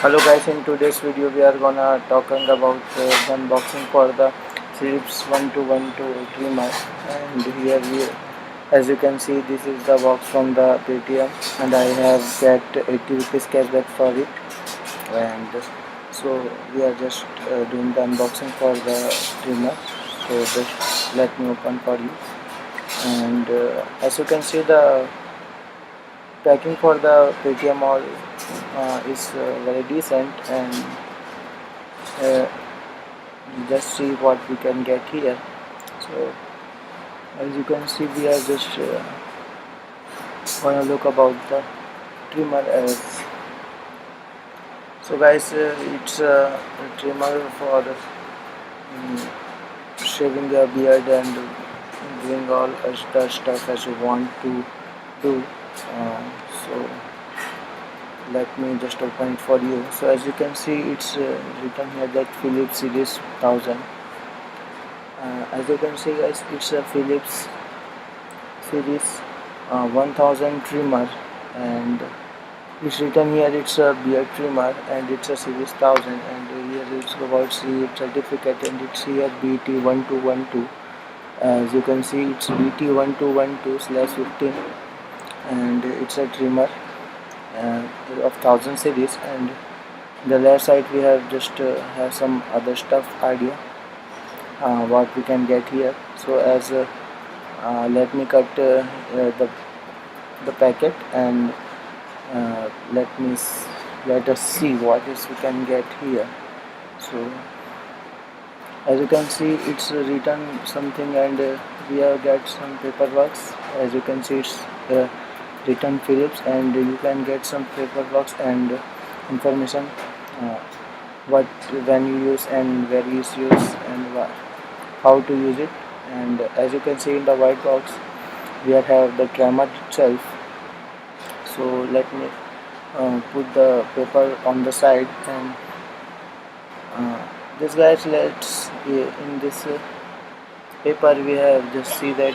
Hello guys, in today's video we are gonna talking about the unboxing for the Philips 1212 trimmer. And here as you can see, this is the box from the Paytm, and I have get 80 rupees cashback for it. And so we are just doing the unboxing for the trimmer. So just let me open for you. And as you can see, the packing for the Paytm all is very decent, and uh, just see what we can get here. So as you can see, we are just gonna look about the trimmer. As so guys, it's a trimmer for shaving your beard and doing all extra stuff as you want to do. So let me just open it for you. So as you can see, it's written here that Philips Series 1000. As you can see guys, it's a Philips Series 1000 trimmer, and it's written here it's a beard trimmer, and it's a Series 1000, and here it's about CE certificate, and it's here BT1212. As you can see, it's BT1212/15, and it's a trimmer of 1000 series. And the left side we have just have some other stuff idea what we can get here. So as let me cut the packet, and let us see what is we can get here. So as you can see, it's written something, and we have got some paperworks. As you can see, it's written Philips, and you can get some paperworks and information uh, what when you use and where you use and how to use it. And as you can see in the white box, we have the trimmer itself. So let me put the paper on the side, and this guys, let's in this paper we have just see that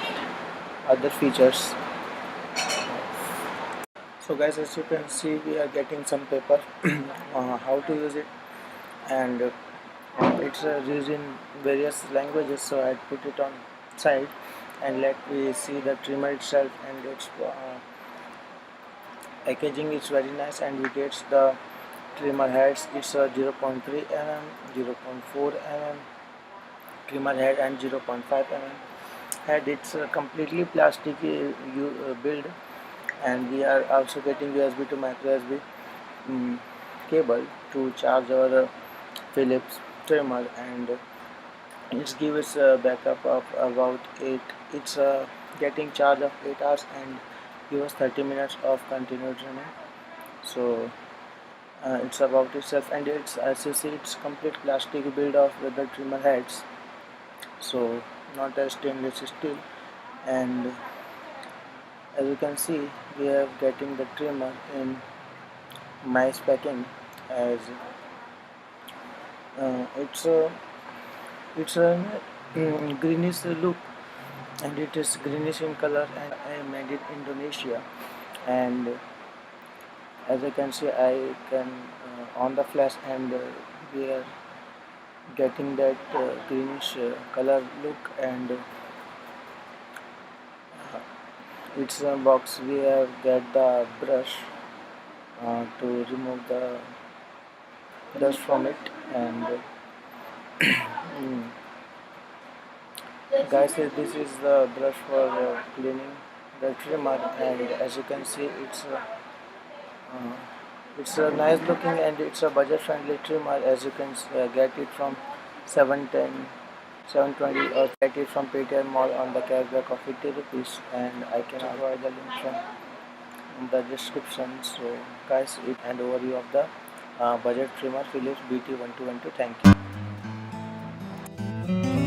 other features. So guys, as you can see, we are getting some paper how to use it, and it's used in various languages. So I put it on side, and let me see the trimmer itself, and its packaging is very nice, and we get the trimmer heads. It's a 0.3 mm, 0.4 mm trimmer head, and 0.5 mm head. It's a completely plastic build, and we are also getting USB to micro USB cable to charge our Philips trimmer, and it gives a backup of about 8. It's getting charge of 8 hours, and give us 30 minutes of continued trimming. So it's about itself, and it's, as you see, it's complete plastic build of the trimmer heads, so not a stainless steel. And as you can see, we are getting the trimmer in nice packing, as it's a greenish look, and it is greenish in color, and I made it in Indonesia. And as I can see, I can on the flash, and we are getting that greenish color look. And it's a box. We have get the brush to remove the dust from it. And guys, this is the brush for cleaning the trimmer, and as you can see, it's a nice looking, and it's a budget friendly trimmer. As you can get it from 710, 720, or get it from Paytm Mall on the cashback of 50 rupees, and I can provide the link from in the description. So guys, it and overview of the budget trimmer Philips BT1212. Thank you.